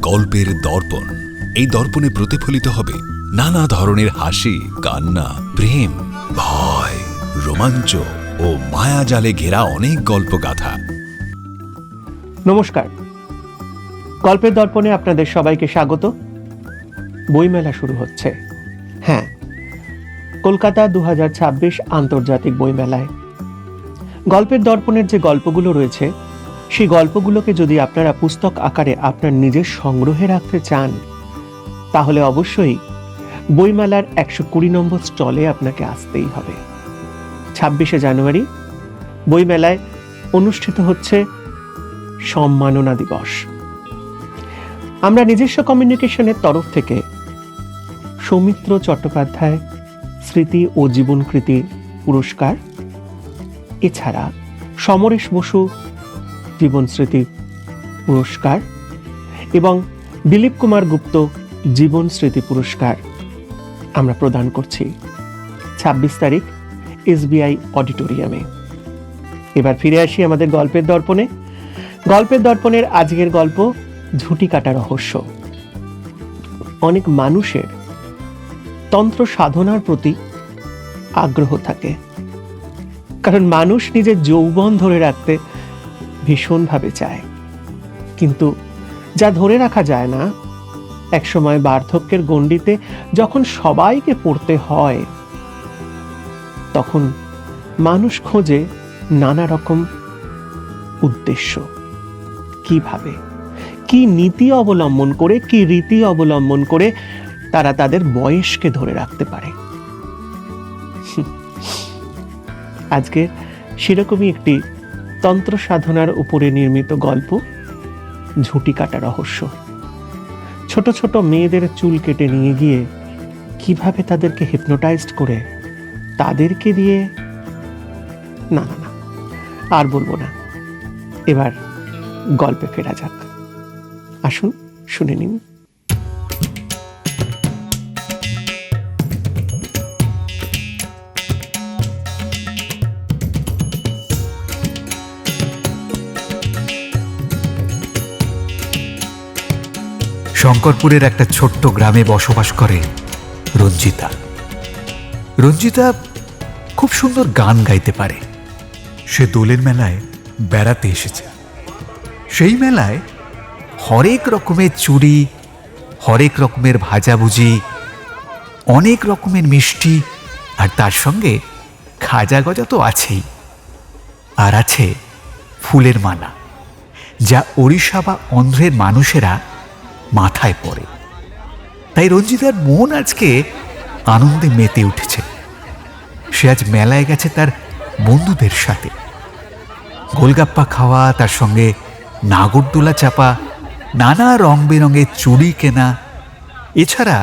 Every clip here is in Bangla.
গল্পের দর্পণ। এই দর্পণে প্রতিফলিত হবে নানা ধরনের হাসি, কান্না, প্রেম, ভয়, রোমাঞ্চ ও মায়াজালে ঘেরা অনেক গল্পগাথা। নমস্কার, গল্পের দর্পণে আপনাদের সবাইকে স্বাগত। বইমেলা শুরু হচ্ছে। হ্যাঁ, কলকাতা 2026 আন্তর্জাতিক বইমেলায় গল্পের দর্পণের যে গল্পগুলো রয়েছে, সেই গল্পগুলোকে যদি আপনারা পুস্তক আকারে আপনার নিজের সংগ্রহে রাখতে চান, তাহলে অবশ্যই বইমেলার 120 নম্বর স্টলে আপনাকে আসতেই হবে। 26শে জানুয়ারি বইমেলায় অনুষ্ঠিত হচ্ছে সম্মাননা দিবস। আমরা নিজস্ব কমিউনিকেশনের তরফ থেকে সৌমিত্র চট্টোপাধ্যায় স্মৃতি ও জীবনকৃতি পুরস্কার, এছাড়া সমরেশ বসু জীবন স্মৃতি পুরস্কার এবং দিলীপ কুমার গুপ্ত জীবন স্মৃতি পুরস্কার আমরা প্রদান করছি 26 তারিখ SBI অডিটোরিয়ামে। এবার ফিরে আসি আমাদের গল্পের দর্পণে। গল্পের দর্পণের আজকের গল্প ঝুঁটি কাটা রহস্য। অনেক মানুষের তন্ত্র সাধনার প্রতি আগ্রহ থাকে, কারণ মানুষ নিজের যৌবন ধরে রাখতে ভীষণভাবে চায়, কিন্তু যা ধরে রাখা যায় না, একসময় বার্ধক্যের গণ্ডিতে যখন সবাইকে পড়তে হয়, তখন মানুষ খোঁজে নানা রকম উদ্দেশ্য। কিভাবে, কি নীতি অবলম্বন করে, কি রীতি অবলম্বন করে তারা তাদের বয়সকে ধরে রাখতে পারে। আজকে সেরকমই একটি তন্ত্র সাধনার উপরে নির্মিত গল্প, ঝুঁটি কাটা রহস্য। ছোট ছোট মেয়েদের চুল কেটে নিয়ে গিয়ে কিভাবে তাদেরকে হিপনোটাইজড করে তাদেরকে দিয়ে না না না আর বলবো না। এবার গল্পে ফেরা যাক। আসুন শুনে নিন। শঙ্করপুরের একটা ছোট্ট গ্রামে বসবাস করে রঞ্জিতা। রঞ্জিতা খুব সুন্দর গান গাইতে পারে। সে দোলের মেলায় বেড়াতে এসেছে। সেই মেলায় হরেক রকমের চুড়ি, হরেক রকমের ভাজাভুজি, অনেক রকমের মিষ্টি, আর তার সঙ্গে খাজা গজা তো আছেই, আর আছে ফুলের মালা, যা ওড়িশা বা অন্ধ্রের মানুষেরা মাথায় পড়ে। তাই রঞ্জিতার মন আজকে আনন্দে মেতে উঠেছে। সে আজ মেলায় গেছে তার বন্ধুদের সাথে। গোলগাপ্পা খাওয়া, তার সঙ্গে নাগরদোলা চাপা, নানা রং বেরঙের চুড়ি কেনা, এছাড়া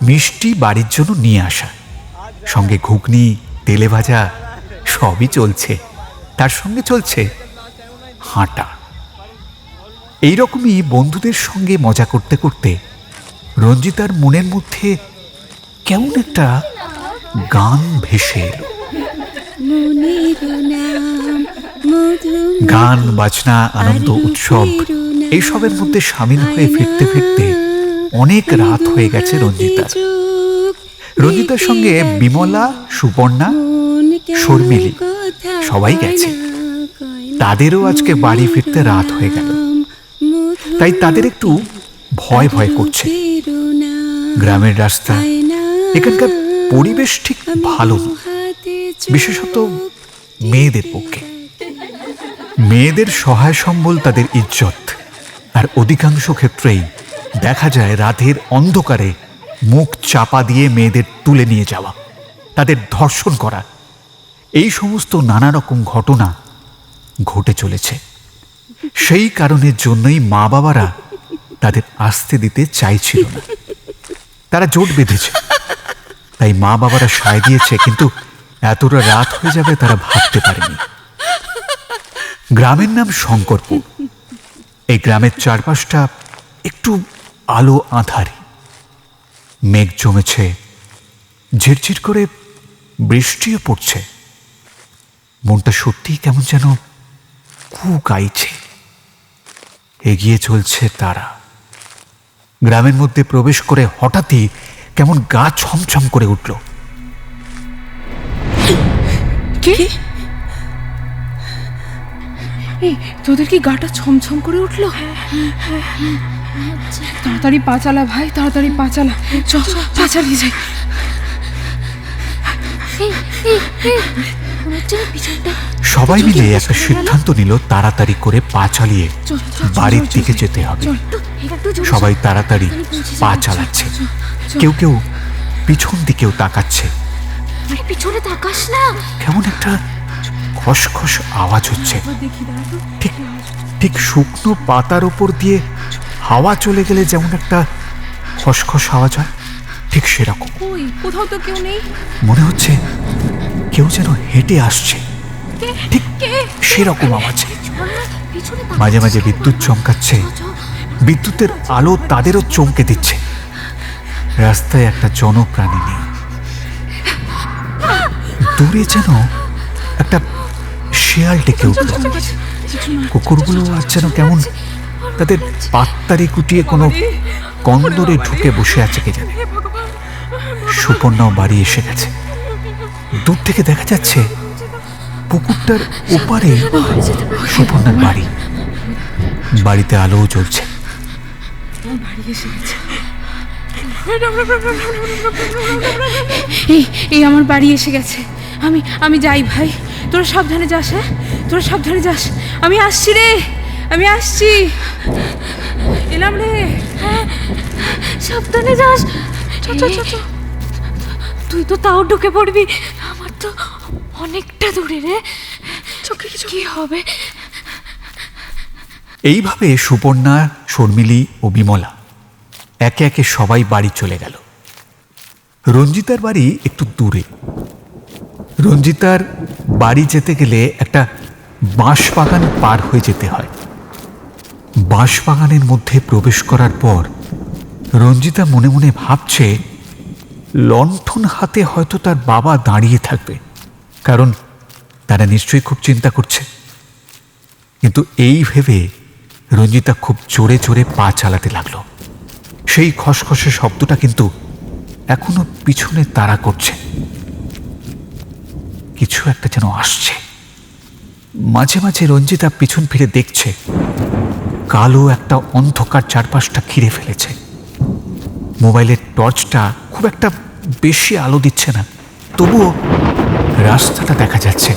মিষ্টি বাড়ির জন্য নিয়ে আসা, সঙ্গে ঘুগনি, তেলে ভাজা সবই চলছে। তার সঙ্গে চলছে হাঁটা। এইরকমই বন্ধুদের সঙ্গে মজা করতে করতে রঞ্জিতার মনের মধ্যে কেমন একটা গান ভেসে এলো। গান, বাজনা, আনন্দ, উৎসব এইসবের মধ্যে সামিল হয়ে ফিরতে ফিরতে অনেক রাত হয়ে গেছে রঞ্জিতার। রঞ্জিতার সঙ্গে বিমলা, সুপর্ণা, শর্মিলী সবাই গেছে। তাদেরও আজকে বাড়ি ফিরতে রাত হয়ে গেল। তাই তাদের একটু ভয় ভয় করছে। গ্রামের রাস্তা, এখানকার পরিবেশ ঠিক ভালো না, বিশেষত মেয়েদের পক্ষে। মেয়েদের সহায় সম্বল তাদের ইজ্জত, আর অধিকাংশ ক্ষেত্রেই দেখা যায় রাতের অন্ধকারে মুখ চাপা দিয়ে মেয়েদের তুলে নিয়ে যাওয়া, তাদের ধর্ষণ করা, এই সমস্ত নানা রকম ঘটনা ঘটে চলেছে। সেই কারণের জন্যই মা বাবারা তাদের আসতে দিতে চাইছিল না। তারা জোট বেঁধেছে, তাই মা বাবারা সায় দিয়েছে, কিন্তু এতটা রাত হয়ে যাবে তারা ভাবতে পারেনি। গ্রামের নাম শঙ্করপুর। এই গ্রামের চারপাশটা একটু আলো আঁধারি। মেঘ জমেছে, ঝিরঝির করে বৃষ্টিও পড়ছে। মনটা সত্যিই কেমন যেন কু গাইছে। এগিয়ে চলছে তারা, গ্রামের মধ্যে প্রবেশ করে হঠাৎই কেমন গা ছমছম করে উঠল। কে? এই তোদের কি গাটা ছমছম করে উঠলো? তাড়াতাড়ি পা চালা ভাই, তাড়াতাড়ি পা চালা, চল পা চালিয়ে যাই। সবাই মিলে একটা সিদ্ধান্ত নিল তাড়াতাড়ি করে পা চালিয়ে বাড়ির দিকে যেতে হবে। সবাই তাড়াতাড়ি পা চালাচ্ছে, কেউ কেউ পিছন দিকেও তাকাচ্ছে। পিছনে তাকাস না। কেমন একটা খসখস আওয়াজ হচ্ছে, ঠিক ঠিক শুকনো পাতার ওপর দিয়ে হাওয়া চলে গেলে যেমন একটা খসখস আওয়াজ হয়, ঠিক সেরকম। কই, কোথাও তো কেউ নেই। মনে হচ্ছে কেউ যেন হেঁটে আসছে, ঠিক সেরকম আওয়াজ। মাঝে মাঝে বিদ্যুৎ চমকাচ্ছে, বিদ্যুতের আলো তাদেরও চমকে দিচ্ছে। রাস্তায় একটা জনপ্রাণী নেই। দূরে যেন একটা শেয়াল ডেকে উঠল। কুকুরগুলো আর যেন কেমন তাদের পাত্তারি কুটিয়ে কোনো কন্দরে ঢুকে বসে আছে কে জানে। সুপর্ণাও বাড়ি এসে গেছে। দূর থেকে দেখা যাচ্ছে পুকুরটার ওপারে সুপর্ণার বাড়ি। বাড়িতে আলোও জ্বলছে। এই আমার বাড়ি এসে গেছে। আমি যাই ভাই, তোরা সাবধানে যাস। হ্যাঁ, তোরা সাবধানে যাস। আমি আসছি রে, আমি আসছি। এলাম রে। হ্যাঁ, সাবধানে যাস। তুই তো তাও ঢুকে পড়বি, আমার তো অনেকটা দূরে রে। চোখে কি হবে? এইভাবে সুপর্ণা, শর্মিলী ও বিমলা একে একে সবাই বাড়ি চলে গেল। রঞ্জিতার বাড়ি একটু দূরে। রঞ্জিতার বাড়ি যেতে গেলে একটা বাঁশবাগান পার হয়ে যেতে হয়। বাঁশবাগানের মধ্যে প্রবেশ করার পর রঞ্জিতা মনে মনে ভাবছে লণ্ঠন হাতে হয়তো তার বাবা দাঁড়িয়ে থাকবে, কারণ তারা নিশ্চয়ই খুব চিন্তা করছে। কিন্তু এই ভেবে রঞ্জিতা খুব জোরে জোরে পা চালাতে লাগলো। সেই খসখসে শব্দটা কিন্তু এখনো পিছনে তাড়া করছে। কিছু একটা যেন আসছে। মাঝে মাঝে রঞ্জিতা পিছন ফিরে দেখছে কালো একটা অন্ধকার চারপাশটা ঘিরে ফেলেছে। মোবাইলের টর্চটা খুব একটা বেশি আলো দিচ্ছে না, তবুও রাস্তাটা দেখা যাচ্ছে।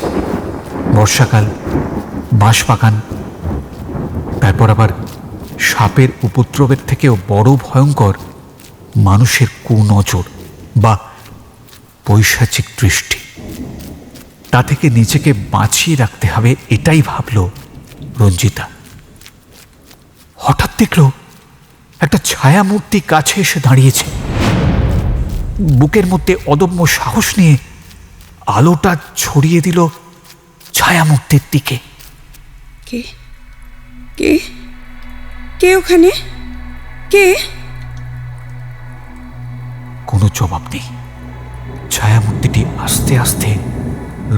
বর্ষাকাল, বাঁশবাগান, তারপর আবার সাপের উপদ্রবের থেকেও বড় ভয়ঙ্কর মানুষের কুনজর বা পৈশাচিক দৃষ্টি। তা থেকে নিজেকে বাঁচিয়ে রাখতে হবে, এটাই ভাবল রঞ্জিতা। হঠাৎ দেখল একটা ছায়ামূর্তি কাছে এসে দাঁড়িয়েছে। বুকের মধ্যে অদম্য সাহস নিয়ে আলোটা ছড়িয়ে দিল ছায়ামূর্তির দিকে। কে কে কে ওখানে? কে? কোনো জবাব নেই। ছায়ামূর্তিটি আস্তে আস্তে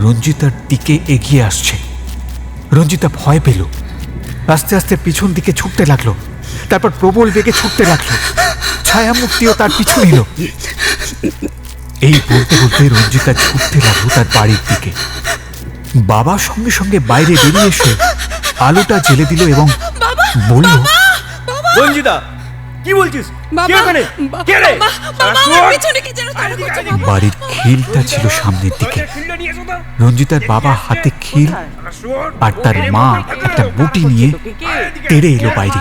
রঞ্জিতার দিকে এগিয়ে আসছে। রঞ্জিতা ভয় পেল, আস্তে আস্তে পিছন দিকে ছুটতে লাগলো, তারপর প্রবল বেগে ছুটতে লাগলো। ছায়ামূর্তিও তার পিছু নিল। এই বলতে বলতে রঞ্জিতা ছুটতে লাগলো তার বাড়ির দিকে। বাবা সঙ্গে সঙ্গে বাইরে বেরিয়ে এসে আলোটা জ্বেলে দিল এবং বলল, রঞ্জিতা, কি বলছিস? কে ওখানে? কে রে? বাড়ির খিলটা ছিল সামনের দিকে। রঞ্জিতার বাবা হাতে খিল আর তার মা একটা বটি নিয়ে তেড়ে এলো বাইরে।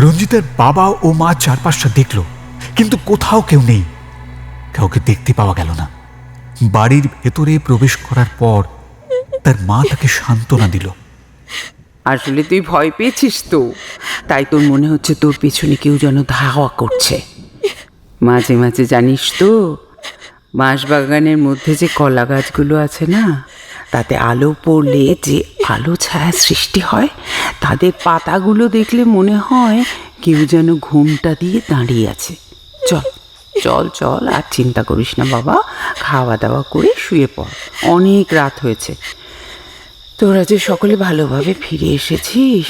রঞ্জিতার বাবা ও মা চারপাশটা দেখলো, কিন্তু কোথাও কেউ নেই। কাউকে দেখতে পাওয়া গেল না। বাড়ির ভেতরে প্রবেশ করার পর তার মা তাকে সান্ত্বনা দিল। আসলে তুই ভয় পেয়েছিস তো, তাই তোর মনে হচ্ছে তোর পেছনে কেউ যেন ধাওয়া করছে। মাঝে মাঝে জানিস তো, বাঁশবাগানের মধ্যে যে কলা গাছগুলো আছে না, তাতে আলো পড়লে যে আলো ছায়া সৃষ্টি হয়, তাদের পাতাগুলো দেখলে মনে হয় কেউ যেন ঘুমটা দিয়ে দাঁড়িয়ে আছে। চল চল চল, আর চিন্তা করিস না বাবা, খাওয়া দাওয়া করে শুয়ে পড়, অনেক রাত হয়েছে। তোরা যে সকলে ভালোভাবে ফিরে এসেছিস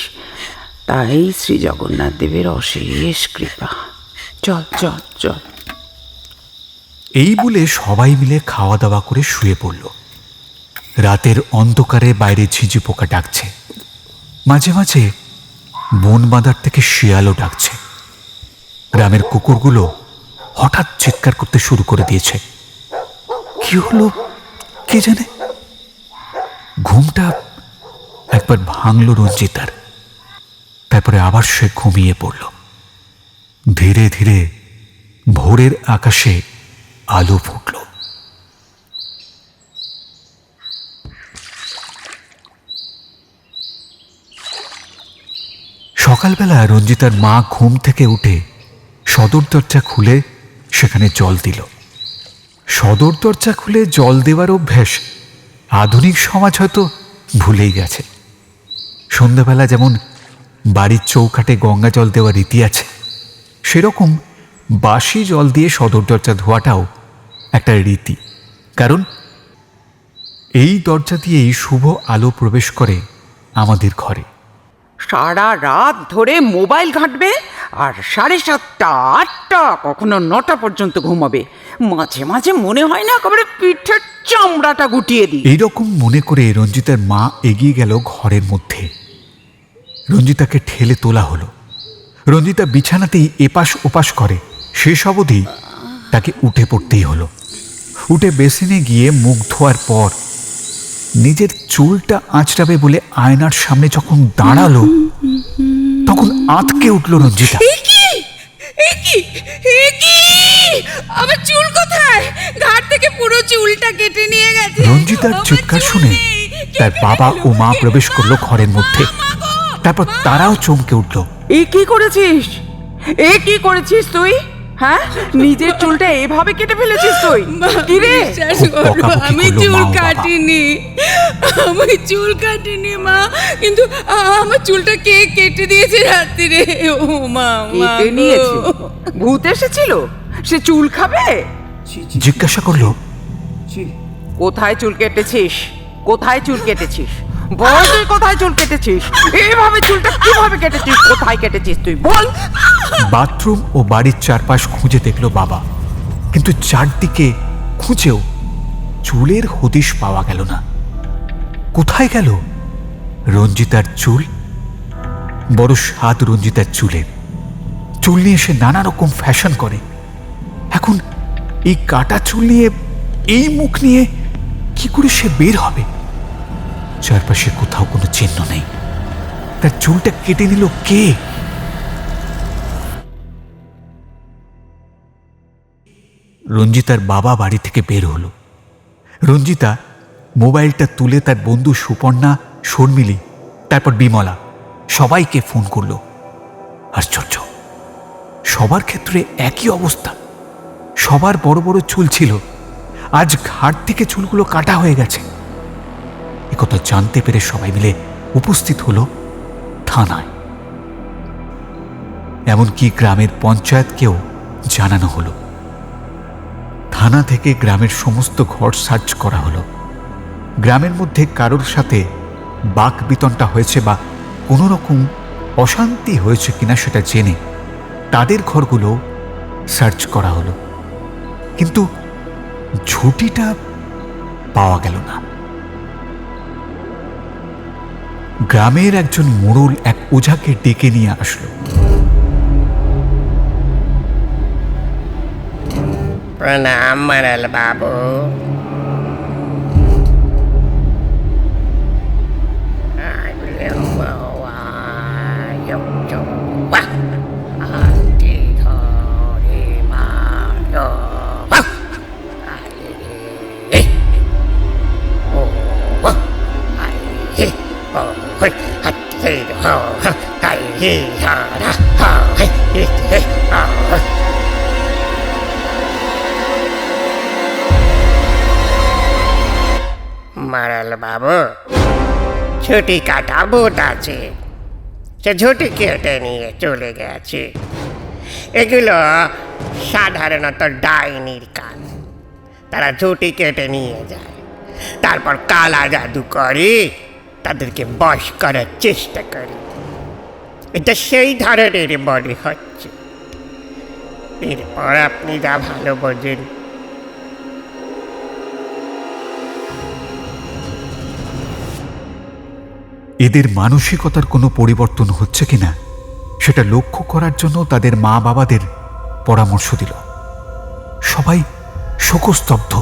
তাই শ্রী জগন্নাথ দেবের অশেষ কৃপা। চল চল চল। এই বলে সবাই মিলে খাওয়া দাওয়া করে শুয়ে পড়ল। রাতের অন্ধকারে বাইরে ঝিঁঝি পোকা ডাকছে, মাঝে মাঝে বন বাঁধার থেকে শিয়ালও ডাকছে। গ্রামের কুকুরগুলো হঠাৎ চিৎকার করতে শুরু করে দিয়েছে। কি হলো কে জানে? ঘুমটা একবার ভাঙল রঞ্জিতার। তারপরে আবার সে ঘুমিয়ে পড়ল। ধীরে ধীরে ভোরের আকাশে আলো ফুটল। সকালবেলা রঞ্জিতার মা ঘুম থেকে উঠে সদর দরজা খুলে সেখানে জল দিল। সদর দরজা খুলে জল দেওয়ার অভ্যাস আধুনিক সমাজ হয়তো ভুলেই গেছে। সন্ধ্যাবেলা যেমন বাড়ির চৌকাঠে গঙ্গা জল দেওয়ার রীতি আছে, সেরকম বাসি জল দিয়ে সদর দরজা ধোয়াটাও একটা রীতি। কারণ এই দরজা দিয়েই শুভ আলো প্রবেশ করে আমাদের ঘরে। সারা রাত ধরে মোবাইল ঘাঁটবে আর 7:30, 8টা, কখনো 9টা পর্যন্ত ঘুমাবে। মাঝে মাঝে মনে হয় না একেবারে পিঠের চামড়াটা গুটিয়ে দিই। এইরকম মনে করে রঞ্জিতার মা এগিয়ে গেল ঘরের মধ্যে। রঞ্জিতাকে ঠেলে তোলা হলো। রঞ্জিতা বিছানাতেই এপাশ ওপাশ করে। শেষ অবধি তাকে উঠে পড়তেই হলো। উঠে বেসিনে গিয়ে মুখ ধোয়ার পর নিজের চুলটা আঁচড়াবে বলে আয়নার সামনে যখন দাঁড়ালো, তখন আঁতকে উঠল রঞ্জিতা। আমার চুল কোথায়? ঘাট থেকে পুরো চুলটা কেটে নিয়ে গেছে। রঞ্জিতার চিৎকার শুনে তার বাবা ও মা প্রবেশ করলো ঘরের মধ্যে। তারপর তারাও চমকে উঠল। এ কি করেছিস? এ কি করেছিস তুই? হ্যাঁ, নিজের চুলটা এভাবে কেটে ফেলেছিস তুই? কি রে? আমি চুল কাটিনি, আমি চুল কাটিনি মা, কিন্তু আমার চুলটা কে কেটে দিয়েছে রাত্রিরে? ও মা, কেটে নিয়েছে? ভূত এসেছিল, সে চুল খাবে? জিজ্ঞাসা করলো, কোথায় চুল কেটেছিস? কোথায় চুল কেটেছিস? বল, তুই কোথায় চুল কেটেছিস? এইভাবে চুলটা কিভাবে কেটেছিস? কোথায় কেটেছিস তুই বল? বাথরুম ও বাড়ির চারপাশ খুঁজে দেখলো বাবা, কিন্তু চারদিকে খুঁজেও চুলের হদিশ পাওয়া গেল না। কোথায় গেল রঞ্জিতার চুল? বড় স্বাদ রঞ্জিতার চুলের। চুল নিয়ে সে নানা রকম ফ্যাশন করে। এখন এই কাটা চুল নিয়ে, এই মুখ নিয়ে কি করে সে বের হবে? চারপাশে কোথাও কোনো চিহ্ন নেই। তার চুলটা কেটে নিল কে? রঞ্জিতার বাবা বাড়ি থেকে বের হলো। রঞ্জিতা মোবাইলটা তুলে তার বন্ধু সুপর্ণা, শর্মিলী, তারপর বিমলা, সবাইকে ফোন করলো। আশ্চর্য, সবার ক্ষেত্রে একই অবস্থা। সবার বড় বড় চুল ছিল, আজ ঘাট থেকে চুলগুলো কাটা হয়ে গেছে। একথা জানতে পেরে সবাই মিলে উপস্থিত হলো থানায়। এমনকি গ্রামের পঞ্চায়েতকেও জানানো হলো। থানা থেকে গ্রামের সমস্ত ঘর সার্চ করা হলো। গ্রামের মধ্যে কারোর সাথে বাক বিতণ্ডা হয়েছে বা কোনো রকম অশান্তি হয়েছে কিনা সেটা জেনে তাদের ঘরগুলো সার্চ করা হলো। কিন্তু ঝুঁটিটা পাওয়া গেল না। গ্রামের একজন মোড়ল এক ওঝাকে ডেকে নিয়ে আসলো। প্রণাম মরল বাবু। মারাল বাবু, ছুটি কাটা ভূত আছে, সে ঝুটি কেটে নিয়ে চলে গেছে। এগুলো সাধারণত ডাইনির কাজ। তারা ঝুটি কেটে নিয়ে যায়, তারপর কালা জাদু করে তাদেরকে বশ করার চেষ্টা করে। এটা সেই ধরনের মনে হচ্ছে। এরপর আপনি যা ভালো বোঝেন। এদের মানসিকতার কোনো পরিবর্তন হচ্ছে কিনা সেটা লক্ষ্য করার জন্য তাদের মা বাবাদের পরামর্শ দিল। সবাই শোকস্তব্ধ।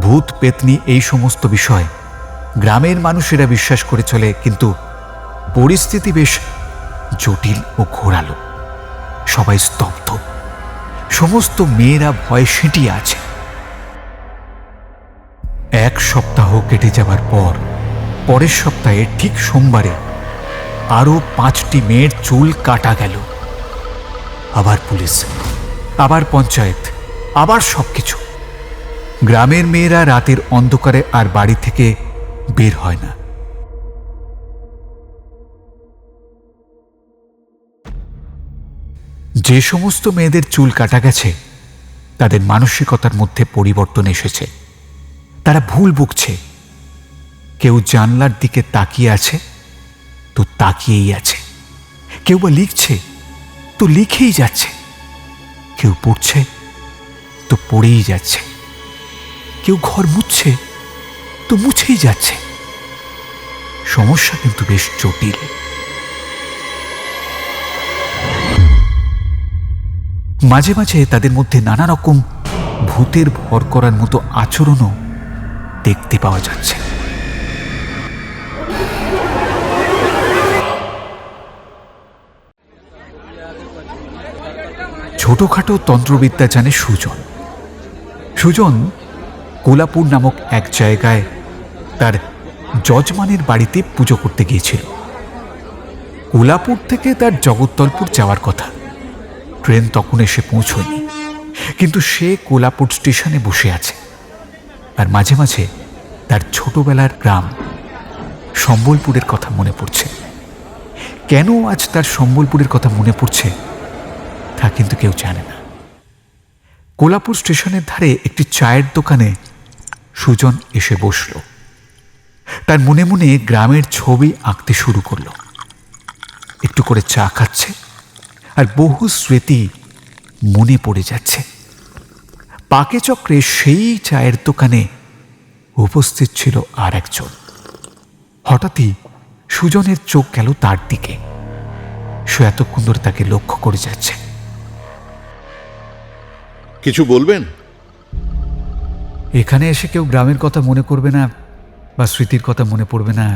ভূত পেতনি এই সমস্ত বিষয় গ্রামের মানুষেরা বিশ্বাস করে চলে, কিন্তু পরিস্থিতি বেশ জটিল ও ঘোরালো। সবাই স্তব্ধ, সমস্ত মেয়েরা ভয়ে সিঁটিয়ে আছে। 1 সপ্তাহ কেটে যাবার পর পরের সপ্তাহে ঠিক সোমবারে আরো 5টি মেয়ের চুল কাটা গেল। আবার পুলিশ, আবার পঞ্চায়েত, আবার সবকিছু। গ্রামের মেয়েরা রাতের অন্ধকারে আর বাড়ি থেকে বের হয় না। যে সমস্ত মেয়েদের চুল কাটা গেছে তাদের মানসিকতার মধ্যে পরিবর্তন এসেছে। তারা ভুল বকছে। কেউ জানলার দিকে তাকিয়ে আছে তো তাকিয়েই আছে, কেউ বা লিখছে তো লিখেই যাচ্ছে, কেউ পড়ছে তো পড়েই যাচ্ছে, কেউ ঘর মুছছে তো মুছেই যাচ্ছে। সমস্যা কিন্তু বেশ জটিল। মাঝে মাঝে তাদের মধ্যে নানা রকম ভূতের ভর করার মতো আচরণও দেখতে পাওয়া যাচ্ছে। ছোটখাটো তন্ত্রবিদ্যা জানে সুজন। সুজন কোলাপুর নামক এক জায়গায় তার যজমানের বাড়িতে পুজো করতে গিয়েছিল। কোলাপুর থেকে তার জগদ্দলপুর যাওয়ার কথা। ট্রেন তখন এসে পৌঁছয়নি, কিন্তু সে কোলাপুর স্টেশনে বসে আছে। আর মাঝে মাঝে তার ছোটবেলার গ্রাম সম্বলপুরের কথা মনে পড়ছে। কেন আজ তার সম্বলপুরের কথা মনে পড়ছে তা কিন্তু কেউ জানে না। কোলাপুর স্টেশনের ধারে একটি চায়ের দোকানে সুজন এসে বসল। তার মনে মনে গ্রামের ছবি আঁকতে শুরু করল। একটু করে চা খাচ্ছে আর বহু স্মৃতি মনে পড়ে যাচ্ছে। পাকে চক্রে সেই চায়ের দোকানে উপস্থিত ছিল আর একজন। হঠাৎই সুজনের চোখ গেল তার দিকে। সে এতক্ষণ ধরে তাকে লক্ষ্য করে যাচ্ছে। কিছু বলবেন? এখানে এসে কেউ গ্রামের কথা মনে করবে না বা স্মৃতির কথা মনে পড়বে না,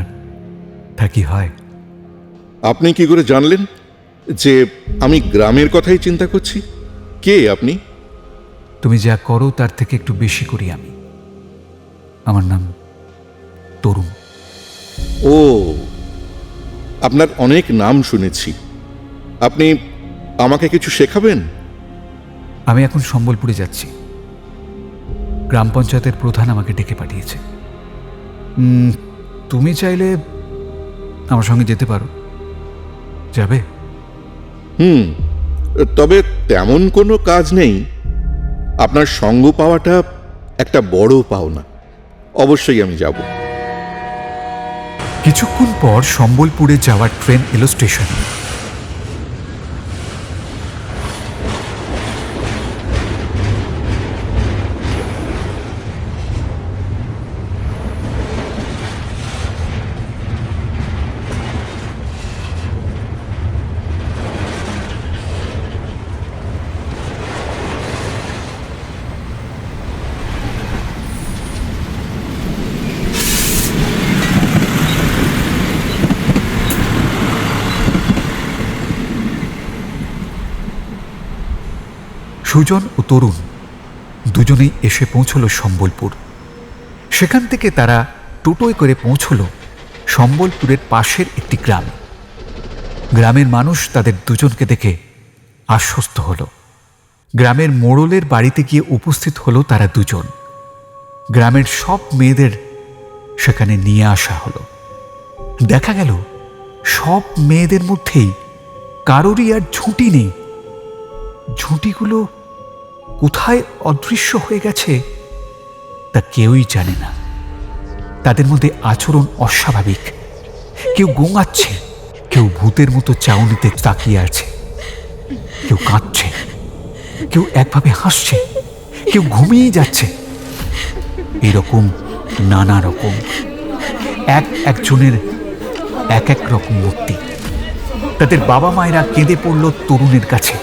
তা কি হয়? আপনি কি করে জানলেন যে আমি গ্রামের কথাই চিন্তা করছি? কে আপনি? তুমি যা করো তার থেকে একটু বেশি করি আমি। আমার নাম তরুণ। ও, আপনার অনেক নাম শুনেছি। আপনি আমাকে কিছু শেখাবেন? আমি এখন সম্বলপুরে যাচ্ছি। গ্রাম পঞ্চায়েতের প্রধান আমাকে ডেকে পাঠিয়েছে। তুমি চাইলে আমার সঙ্গে যেতে পারো। যাবে? তবে তেমন কোনো কাজ নেই। আপনার সঙ্গ পাওয়াটা একটা বড় পাওনা। অবশ্যই আমি যাব। কিছুক্ষণ পর সম্বলপুরে যাওয়ার ট্রেন এলো স্টেশনে। সুজন ও তরুণ দুজনেই এসে পৌঁছল সম্বলপুর। সেখান থেকে তারা টোটোয় করে পৌঁছল সম্বলপুরের পাশের একটি গ্রাম। গ্রামের মানুষ তাদের দুজনকে দেখে আশ্বস্ত হল। গ্রামের মোড়লের বাড়িতে গিয়ে উপস্থিত হল তারা দুজন। গ্রামের সব মেয়েদের সেখানে নিয়ে আসা হলো। দেখা গেল সব মেয়েদের মধ্যেই কারোরই আর ঝুঁটি নেই। ঝুঁটিগুলো কোথায় অদৃশ্য হয়ে গেছে তা কেউই জানে না। তাদের মধ্যে আচরণ অস্বাভাবিক। কেউ গোঙাচ্ছে, কেউ ভূতের মতো চাউনিতে তাকিয়ে আছে, কেউ কাঁদছে, কেউ একভাবে হাসছে, কেউ ঘুমিয়ে যাচ্ছে। এরকম নানা রকম একজনের এক এক রকম মূর্তি। তাদের বাবা মায়েরা কেঁদে পড়ল তরুণের কাছে।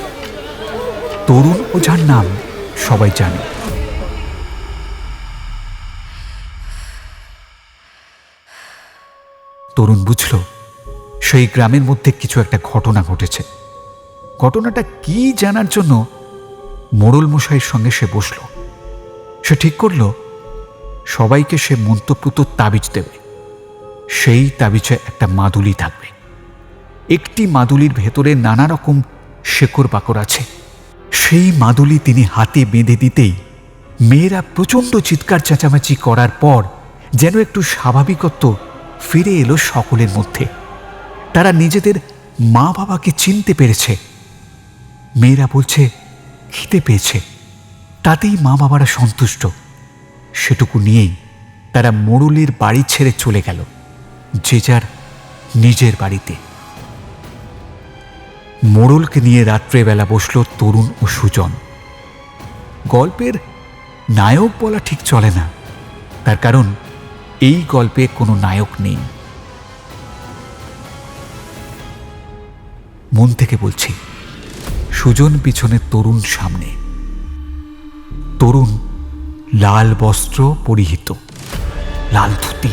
তরুণ ওঝার নাম সবাই জানে। তরুণ বুঝল সেই গ্রামের মধ্যে কিছু একটা ঘটনা ঘটেছে। ঘটনাটা কি জানার জন্য মোড়ল মশাইয়ের সঙ্গে সে বসল। সে ঠিক করল সবাইকে সে মন্ত্রপ্রুত তাবিজ দেবে। সেই তাবিজে একটা মাদুলি থাকবে। একটি মাদুলির ভেতরে নানা রকম শেকড় বাকড় আছে। সেই মাদুলি তিনি হাতে বেঁধে দিতেই মেয়েরা প্রচণ্ড চিৎকার চেঁচামেচি করার পর যেন একটু স্বাভাবিকত্ব ফিরে এলো সকলের মধ্যে। তারা নিজেদের মা বাবাকে চিনতে পেরেছে। মেয়েরা বলছে খিদে পেয়েছে, তাতেই মা বাবারা সন্তুষ্ট। সেটুকু নিয়েই তারা মোড়লের বাড়ি ছেড়ে চলে গেল যে যার নিজের বাড়িতে। মোড়লকে নিয়ে রাত্রেবেলা বসল তরুণ ও সুজন। গল্পের নায়ক বলা ঠিক চলে না, তার কারণ এই গল্পে কোনো নায়ক নেই। মন থেকে বলছি, সুজন পিছনে, তরুণ সামনে। তরুণ লাল বস্ত্র পরিহিত, লাল ধুতি,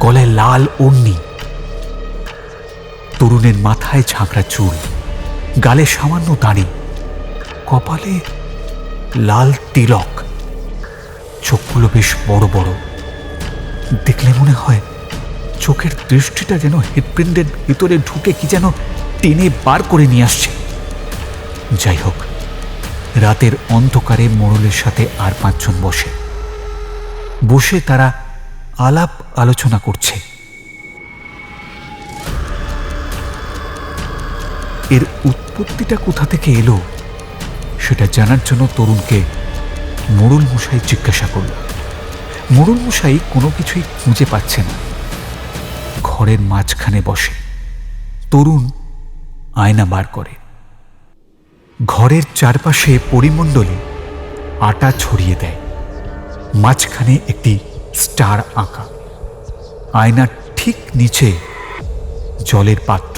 গলায় লাল ওড়নি। তরুণের মাথায় ঝাঁকড়া চুল, গালে সামান্য দাড়ি, কপালে লাল তিলক। চোখগুলো বেশ বড় বড়। দেখলে মনে হয় চোখের দৃষ্টিটা যেন হৃৎপিণ্ডের ভিতরে ঢুকে কি যেন টেনে বার করে নিয়ে আসছে। যাই হোক, রাতের অন্ধকারে মোড়লের সাথে আর 5 জন বসে তারা আলাপ আলোচনা করছে। এর উৎপত্তিটা কোথা থেকে এলো সেটা জানার জন্য তরুণকে মোড়ল মশাই জিজ্ঞাসা করল। মোড়ল মশাই কোনো কিছুই খুঁজে পাচ্ছে না। ঘরের মাঝখানে বসে তরুণ আয়না বার করে। ঘরের চারপাশে পরিমণ্ডলে আটা ছড়িয়ে দেয়। মাঝখানে একটি স্টার আঁকা। আয়নার ঠিক নিচে জলের পাত্র।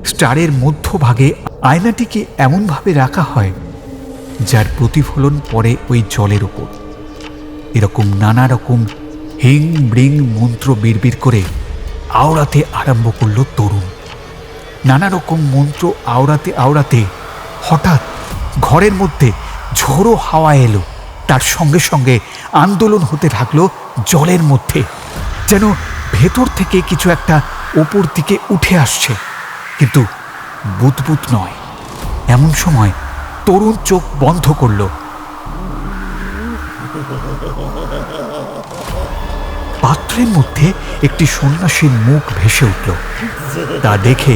স্টারের মধ্যভাগে আয়নাটিকে এমনভাবে রাখা হয় যার প্রতিফলন পড়ে ওই জলের উপর। এরকম নানা রকম হিং ব্রিং মন্ত্র বিড়বিড় করে আওড়াতে আরম্ভ করল তরুণ। নানা রকম মন্ত্র আওড়াতে আওড়াতে হঠাৎ ঘরের মধ্যে ঝোড়ো হাওয়া এলো। তার সঙ্গে সঙ্গে আন্দোলন হতে থাকলো জলের মধ্যে, যেন ভেতর থেকে কিছু একটা ওপর দিকে উঠে আসছে, কিন্তু বুদবুদ নয়। এমন সময় তরুণ চোখ বন্ধ করল। পাত্রের মধ্যে একটি সন্ন্যাসীর মুখ ভেসে উঠল। তা দেখে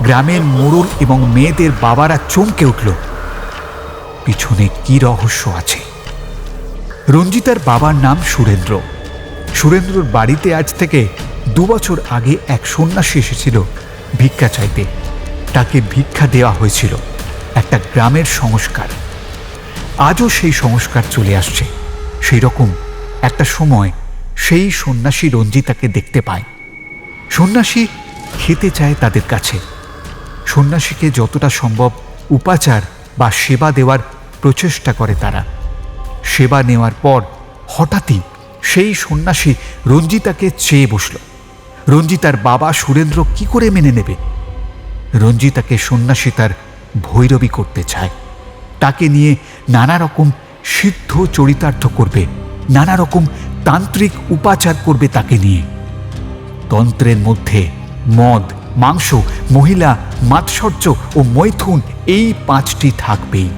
গ্রামের মোড়ল এবং মেয়েদের বাবারা চমকে উঠল। পিছনে কি রহস্য আছে? রঞ্জিতার বাবার নাম সুরেন্দ্র। সুরেন্দ্রর বাড়িতে আজ থেকে 2 বছর আগে এক সন্ন্যাসী এসেছিল ভিক্ষা চাইতে। তাকে ভিক্ষা দেওয়া হয়েছিল, একটা গ্রামের সংস্কার। আজও সেই সংস্কার চলে আসছে। সেই রকম একটা সময় সেই সন্ন্যাসী রঞ্জিতাকে দেখতে পায়। সন্ন্যাসী খেতে চায় তাদের কাছে। সন্ন্যাসীকে যতটা সম্ভব উপাচার বা সেবা দেওয়ার প্রচেষ্টা করে তারা। সেবা নেওয়ার পর হঠাৎই সেই সন্ন্যাসী রঞ্জিতাকে চেয়ে বসল। রঞ্জিতার বাবা সুরেন্দ্র কি করে মেনে নেবে? রঞ্জিতাকে সন্ন্যাসী তার ভৈরবী করতে চায়। তাকে নিয়ে নানা রকম সিদ্ধ চরিতার্থ করবে, নানা রকম তান্ত্রিক উপাচার করবে তাকে নিয়ে। তন্ত্রের মধ্যে মদ, মাংস, মহিলা, মাৎসর্য ও মৈথুন এই 5টি থাকবেই।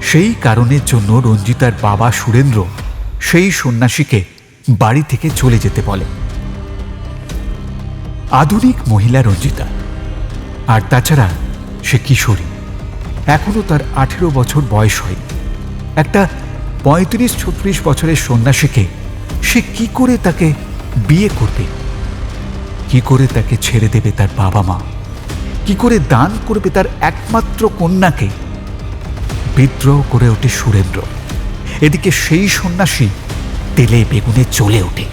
সেই কারণের জন্য রঞ্জিতার বাবা সুরেন্দ্র সেই সন্ন্যাসীকে বাড়ি থেকে চলে যেতে বলে। আধুনিক মহিলা রঞ্জিতা, আর তাছাড়া সে কিশোরী। এখনো তার 18 বছর বয়স হয়নি। একটা 35-36 বছরের সন্ন্যাসীকে সে কি করে তাকে বিয়ে করবে? কি করে তাকে ছেড়ে দেবে তার বাবা মা, কি করে দান করবে তার একমাত্র কন্যাকে। বিদ্রোহ করে ওঠে সুরেন্দ্র। এদিকে সেই সন্ন্যাসী তেলে বেগুনে জ্বলে ওঠে।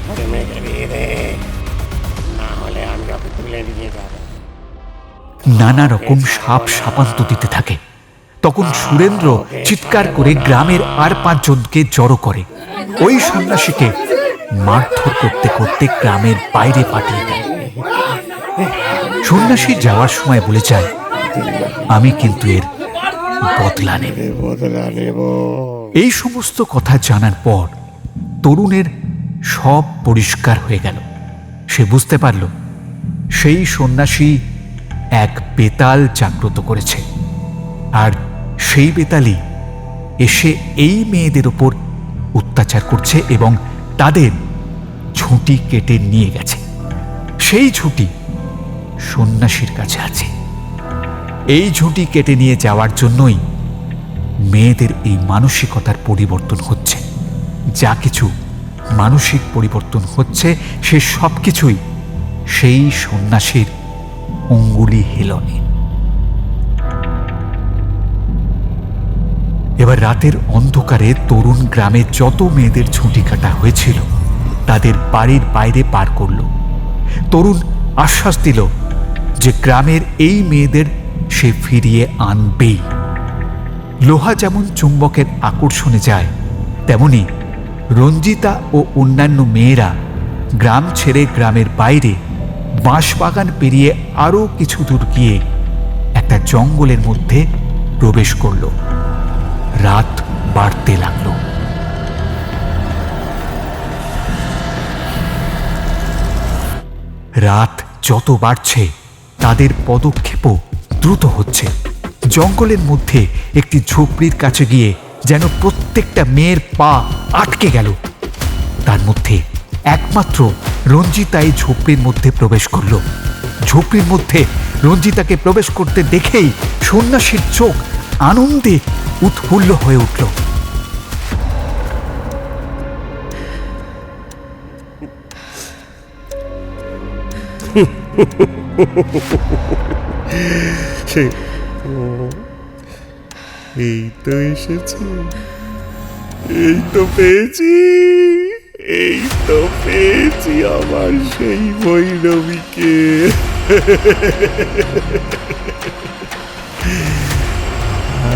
নানা রকম সাপ সাপান্ত দিতে থাকে। তখন সুরেন্দ্র চিৎকার করে গ্রামের আর 5 জনকে জড়ো করে ওই সন্ন্যাসীকে মারধর করতে করতে গ্রামের বাইরে পাঠিয়ে দেয়। সন্ন্যাসী যাওয়ার সময় বলে যায়, আমি কিন্তু এর বদলা নেব। এই সমস্ত কথা জানার পর তরুণের সব পরিষ্কার হয়ে গেল। সে বুঝতে পারল সেই সন্ন্যাসী এক বেতাল জাগ্রত করেছে, আর সেই বেতালই এসে এই মেয়েদের ওপর অত্যাচার করছে এবং তাদের ঝুঁটি কেটে নিয়ে গেছে। সেই ঝুঁটি সন্ন্যাসীর কাছে আছে। এই ঝুঁটি কেটে নিয়ে যাওয়ার জন্যই মেয়েদের এই মানসিকতার পরিবর্তন হচ্ছে। যা কিছু মানসিক পরিবর্তন হচ্ছে সে সব কিছুই সেই সন্ন্যাসীর অঙ্গুলি হেলনে। এবার রাতের অন্ধকারে তরুণ গ্রামে যত মেয়েদের ঝুঁটি কাটা হয়েছিল তাদের বাড়ির বাইরে পার করল। তরুণ আশ্বাস দিল যে গ্রামের এই মেয়েদের সে ফিরিয়ে আনবেই। লোহা যেমন চুম্বকের আকর্ষণে যায়, তেমনি রঞ্জিতা ও অন্যান্য মেয়েরা গ্রাম ছেড়ে গ্রামের বাইরে বাঁশবাগান পেরিয়ে আরো কিছু দূর গিয়ে একটা জঙ্গলের মধ্যে প্রবেশ করল। রাত বাড়তে লাগলো। রাত যত বাড়ছে তাদের পদক্ষেপও দ্রুত হচ্ছে। জঙ্গলের মধ্যে একটি ঝোপড়ির কাছে গিয়ে যেন প্রত্যেকটা মেয়ের পা আটকে গেল। তার মধ্যে একমাত্র রঞ্জিতাই ঝোপড়ির মধ্যে প্রবেশ করল। ঝোপড়ির মধ্যে রঞ্জিতাকে প্রবেশ করতে দেখেই সন্ন্যাসীর চোখ আনন্দে উৎফুল্ল হয়ে উঠল। এই তো এসেছে, এই তো পেয়েছি, এই তো পেয়েছি আমার সেই ভৈরবীকে।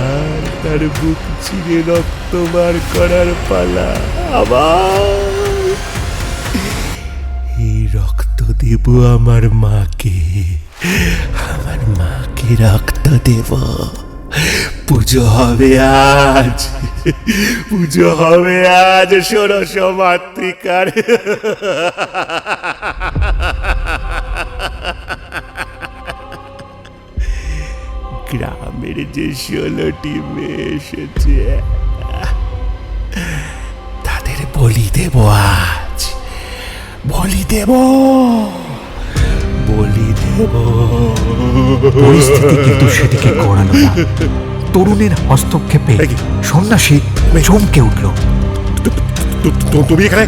আর তার বুক চিরে রক্ত বার করার পালা আবার। এই রক্ত দেব আমার মাকে, আমার মাকে রক্ত দেব। পুজো হবে আজ, পুজো হবে আজ ষোড়শ মাতৃকার। গ্রামের যে 16টি মেয়ে এসেছে তাদের বলি দেব আজ, বলি দেব, বলি দেব। পরিস্থিতি কিন্তু সেদিকে গড়ালো না। তরুণের হস্তক্ষেপে সন্ন্যাসী চমকে উঠল। তুমি এখানে,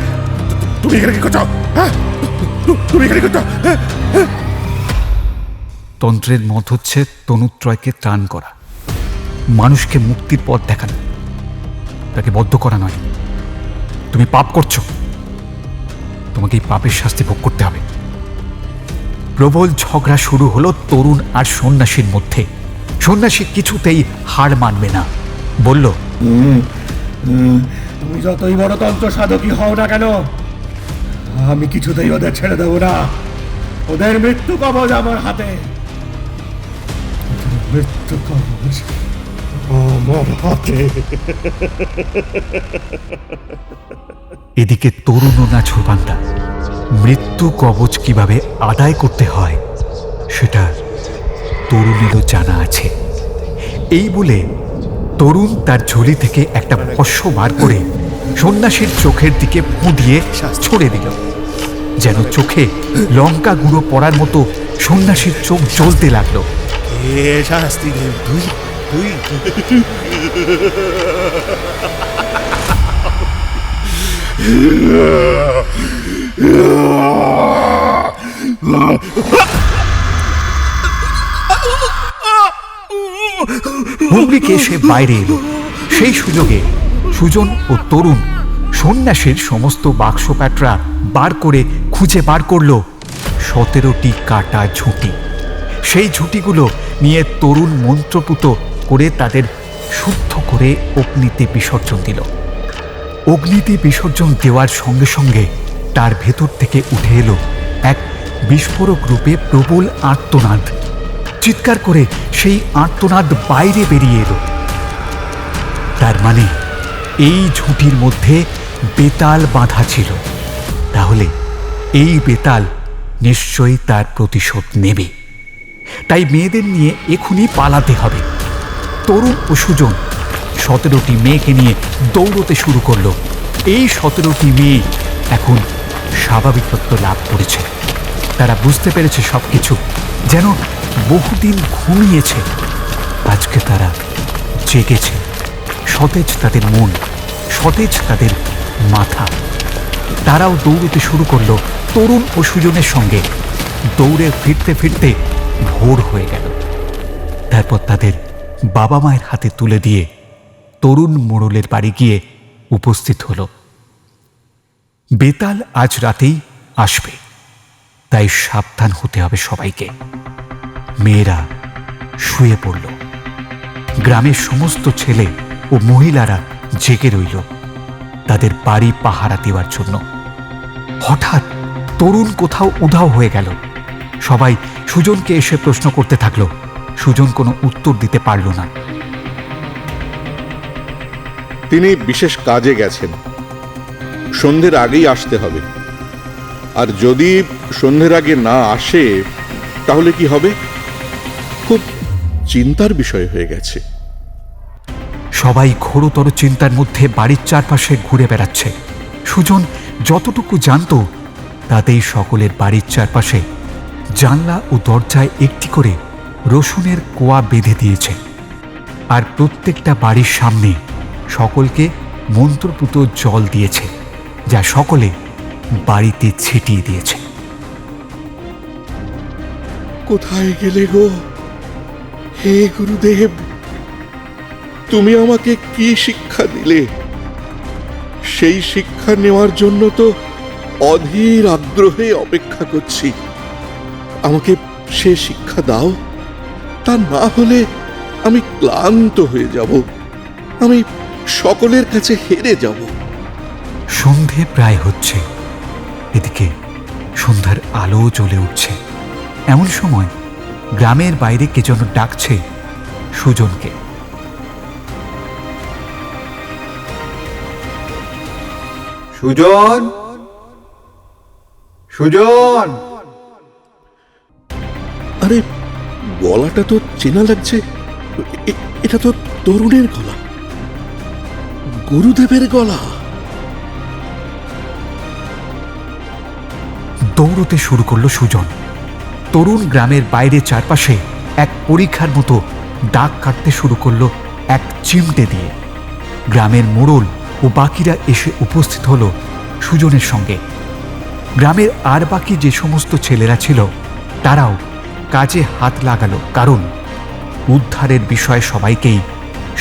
তুমি এখানে কি করছো? তুমি এখানে করছো? তন্ত্রের মত হচ্ছে তনুত্রয়কে ত্রাণ করা, মানুষকে মুক্তির পথ দেখানো, তাকে বদ্ধ করা নয়। তুমি পাপ করছো, তোমাকে এই পাপের শাস্তি ভোগ করতে হবে। প্রবল ঝগড়া শুরু হলো তরুণ আর সন্ন্যাসীর মধ্যে। সন্ন্যাসী কিছুতেই হার মানবে না, বলল, তুমি যতই বড় তন্ত্র সাধকই হও না কেন, আমি কিছুতেই ওদের ছেড়ে দেবো না। ওদের মৃত্যু কবজ আমার হাতে, মৃত্যু কবজ আমার হাতে। এদিকে তরুণ ও নাছোড়বান্দা মৃত্যু কবচ কিভাবে আদায় করতে হয় সেটা তরুণেরও জানা আছে। এই বলে তরুণ তার ঝুলি থেকে একটা ভস্য বার করে সন্ন্যাসীর চোখের দিকে ফু দিয়ে ছড়ে দিল। যেন চোখে লঙ্কা গুঁড়ো পড়ার মতো সন্ন্যাসীর চোখ জ্বলতে লাগলো। শাস্তি দেব তুই, তুই হুগলিকে সে বাইরে এলো। সেই সুযোগে সুজন ও তরুণ সন্ন্যাসীর সমস্ত বাক্স প্যাটরা বার করে খুঁজে বার করলো 17টি কাটা ঝুঁটি। সেই ঝুঁটিগুলো নিয়ে তরুণ মন্ত্রপুত করে তাদের শুদ্ধ করে অগ্নিতে বিসর্জন দিল। অগ্নিতে বিসর্জন দেওয়ার সঙ্গে সঙ্গে তার ভেতর থেকে উঠে এলো এক বিস্ফোরক রূপে প্রবল আর্তনাদ। চিৎকার করে সেই আর্তনাদ বাইরে বেরিয়ে এলো। তার মানে এই ঝুঁটির মধ্যে বেতাল বাঁধা ছিল। তাহলে এই বেতাল নিশ্চয়ই তার প্রতিশোধ নেবে। তাই মেয়েদের নিয়ে এখনই পালাতে হবে। তরুণ ও সুজন 17টি মেয়েকে নিয়ে দৌড়তে শুরু করলো। এই 17টি মেয়ে এখন স্বাভাবিকত্ব লাভ করেছে। তারা বুঝতে পেরেছে সবকিছু, যেন বহুদিন ঘুমিয়েছে। আজকে তারা জেগেছে। সতেজ তাদের মন, সতেজ তাদের মাথা। তারাও দৌড়তে শুরু করলো তরুণ ও সুজনের সঙ্গে। দৌড়ে ফিরতে ফিরতে ভোর হয়ে গেল। তারপর তাদের বাবা মায়ের হাতে তুলে দিয়ে তরুণ মোড়লের বাড়ি গিয়ে উপস্থিত হলো। বেতাল আজ রাতেই আসবে, তাই সাবধান হতে হবে সবাইকে। মেয়েরা শুয়ে পড়ল। গ্রামের সমস্ত ছেলে ও মহিলারা জেগে রইল তাদের বাড়ি পাহারা দেওয়ার জন্য। হঠাৎ তরুণ কোথাও উধাও হয়ে গেল। সবাই সুজনকে এসে প্রশ্ন করতে থাকলো। সুজন কোনো উত্তর দিতে পারল না। তিনি বিশেষ কাজে গেছেন, সন্ধ্যের আগেই আসতে হবে। আর যদি সন্ধ্যের আগে না আসে তাহলে কি হবে? খুব চিন্তার বিষয় হয়ে গেছে। সবাই ঘোরতর চিন্তার মধ্যে বাড়ির চারপাশে ঘুরে বেড়াচ্ছে। সুজন যতটুকু জানত তাতেই সকলের বাড়ির চারপাশে জানলা ও দরজায় একটি করে রসুনের কোয়া বেঁধে দিয়েছে। আর প্রত্যেকটা বাড়ির সামনে সকলকে মন্ত্রপুত জল দিয়েছে, যা সকলে বাড়িতে ছিটিয়ে দিয়েছে। কোথায় গেলে গো হে গুরুদেব? তুমি আমাকে কি শিক্ষা দিলে? সেই শিক্ষা নেওয়ার জন্য তো অধীর আগ্রহে অপেক্ষা করছি। আমাকে সে শিক্ষা দাও, তা না হলে আমি ক্লান্ত হয়ে যাব, আমি সকলের কাছে হেরে যাব। সন্ধে প্রায় হচ্ছে। এদিকে সন্ধ্যার আলো জ্বলে উঠছে। এমন সময় গ্রামের বাইরে কে যেন ডাকছে সুজনকে। সুজন, সুজন! আরে, গলাটা তো চেনা লাগছে। এটা তো তরুণের গলা, গুরুদেবের গলা। দৌড়তে শুরু করলো সুজন। তরুণ গ্রামের বাইরে চারপাশে এক পরীক্ষার মতো দাগ কাটতে শুরু করলো এক চিমটে দিয়ে। গ্রামের মোড়ল ও বাকিরা এসে উপস্থিত হলো সুজনের সঙ্গে। গ্রামের আর বাকি যে সমস্ত ছেলেরা ছিল তারাও কাজে হাত লাগালো, কারণ উদ্ধারের বিষয়ে সবাইকেই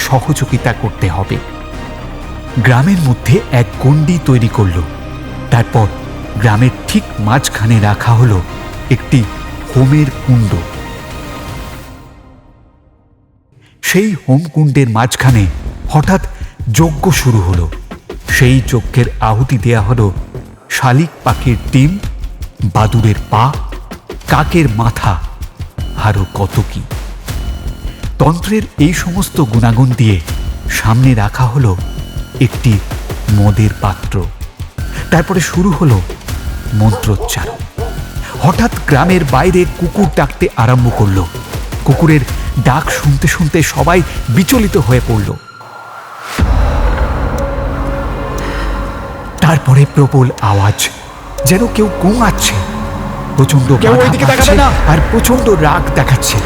সহযোগিতা করতে হবে। গ্রামের মধ্যে এক গণ্ডি তৈরি করল। তারপর গ্রামের ঠিক মাঝখানে রাখা হলো একটি হোমের কুণ্ড। সেই হোমকুণ্ডের মাঝখানে হঠাৎ যজ্ঞ শুরু হলো। সেই যজ্ঞের আহুতি দেয়া হলো শালিক পাখির ডিম, বাদুড়ের পা, কাকের মাথা, আরো কত কি। তন্ত্রের এই সমস্ত গুণাগুণ দিয়ে সামনে রাখা হলো একটি মদের পাত্র। তারপরে শুরু হলো মন্ত্রোচ্চারণ। হঠাৎ গ্রামের বাইরে কুকুর ডাকতে আরম্ভ করলো। কুকুরের ডাক শুনতে শুনতে সবাই বিচলিত হয়ে পড়ল। তারপরে প্রবল আওয়াজ, যেন কেউ গোঙাচ্ছে। প্রচন্ড আর প্রচন্ড রাগ দেখাচ্ছে।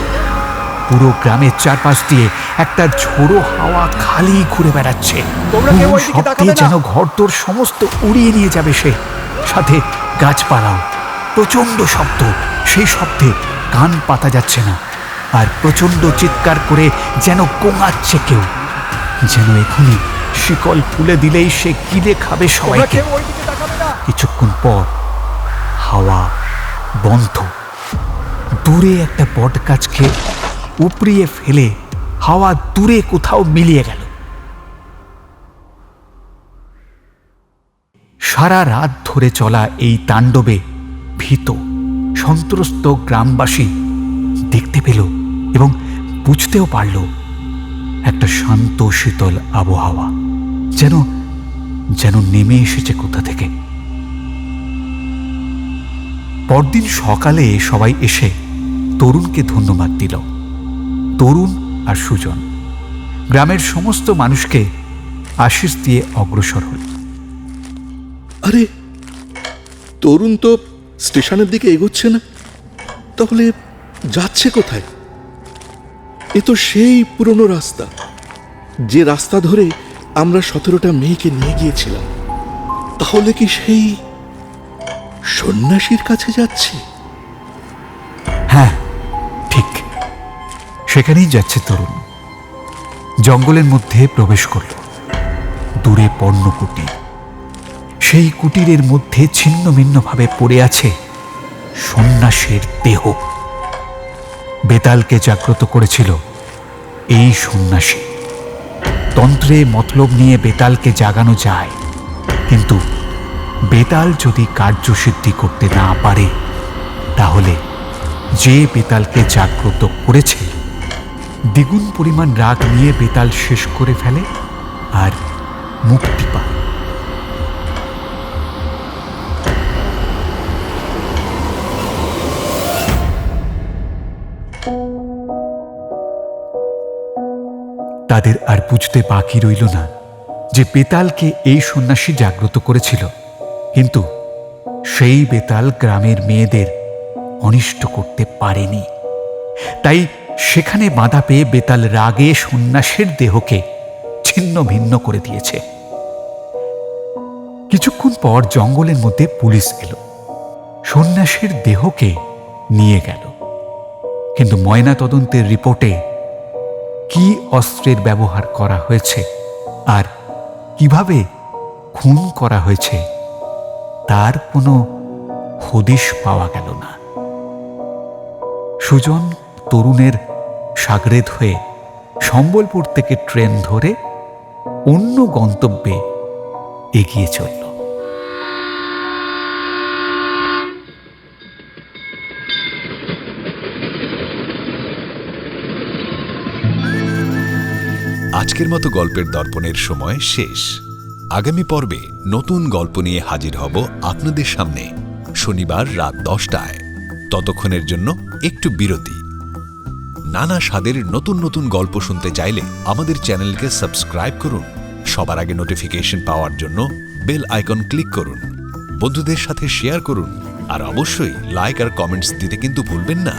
পুরো গ্রামের চারপাশ দিয়ে একটা ঝোড়ো হাওয়া খালি ঘুরে বেড়াচ্ছে। শব্দে যেন ঘরদোর সমস্ত উড়িয়ে নিয়ে যাবে সে, সাথে গাছপালাও। প্রচণ্ড শব্দ, সেই শব্দে কান পাতা যাচ্ছে না। আর প্রচণ্ড চিৎকার করে যেন গোঙাচ্ছে কেউ, যেন এখনই শিকল খুলে দিলেই সে গিলে খাবে সবাইকে। কিছুক্ষণ পর হাওয়া বন্ধ। দূরে একটা বটগাছকে উপড়িয়ে ফেলে হাওয়া দূরে কোথাও মিলিয়ে গেল। সারা রাত ধরে চলা এই তাণ্ডবে ভীত সন্ত্রস্ত গ্রামবাসী দেখতে পেল এবং বুঝতেও পারল একটা শান্ত শীতল আবহাওয়া যেন যেন নেমে এসেছে কোথা থেকে। পরদিন সকালে সবাই এসে তরুণকে ধন্যবাদ দিল। তরুণ আর সুজন গ্রামের সমস্ত মানুষকে আশীষ দিয়ে অগ্রসর হল। আরে, তরুণ তো স্টেশনের দিকে এগোচ্ছে না, তাহলে যাচ্ছে কোথায়? এ তো সেই পুরনো রাস্তা, যে রাস্তা ধরে আমরা 17টা মেয়েকে নিয়ে গিয়েছিলাম। তাহলে কি সেই সন্ন্যাসীর কাছে যাচ্ছে? হ্যাঁ, ঠিক সেখানেই যাচ্ছে তরুণ। জঙ্গলের মধ্যে প্রবেশ করল। দূরে পর্ণকুটির, সেই কুটিরের মধ্যে ছিন্ন ভিন্নভাবে পড়ে আছে সন্ন্যাসীর দেহ। বেতালকে জাগ্রত করেছিল এই সন্ন্যাসী। তন্ত্রে মতলব নিয়ে বেতালকে জাগানো যায়, কিন্তু বেতাল যদি কার্যসিদ্ধি করতে না পারে, তাহলে যে বেতালকে জাগ্রত করেছে দ্বিগুণ পরিমাণ রাগ নিয়ে বেতাল শেষ করে ফেলে আর মুক্তি পায়। তাদের আর বুঝতে বাকি রইল না যে বেতালকে এই সন্ন্যাসী জাগ্রত করেছিল, কিন্তু সেই বেতাল গ্রামের মেয়েদের অনিষ্ট করতে পারেনি। তাই সেখানে বাধা পেয়ে বেতাল রাগে সন্ন্যাসীর দেহকে ছিন্ন ভিন্ন করে দিয়েছে। কিছুক্ষণ পর জঙ্গলের মধ্যে পুলিশ এলো, সন্ন্যাসীর দেহকে নিয়ে গেল। কিন্তু ময়না তদন্তের রিপোর্টে কি অস্ত্রের ব্যবহার করা হয়েছে আর কিভাবে খুন করা হয়েছে তার কোনো হদিশ পাওয়া গেল না। সুজন তরুণের সাগরেদ হয়ে সম্বলপুর থেকে ট্রেন ধরে অন্য গন্তব্যে এগিয়ে চলল। আজকের মতো গল্পের দর্পণের সময় শেষ। আগামী পর্বে নতুন গল্প নিয়ে হাজির হব আপনাদের সামনে শনিবার রাত 10টায়। ততক্ষণের জন্য একটু বিরতি। নানা স্বাদের নতুন নতুন গল্প শুনতে চাইলে আমাদের চ্যানেলকে সাবস্ক্রাইব করুন। সবার আগে নোটিফিকেশন পাওয়ার জন্য বেল আইকন ক্লিক করুন। বন্ধুদের সাথে শেয়ার করুন আর অবশ্যই লাইক আর কমেন্টস দিতে কিন্তু ভুলবেন না।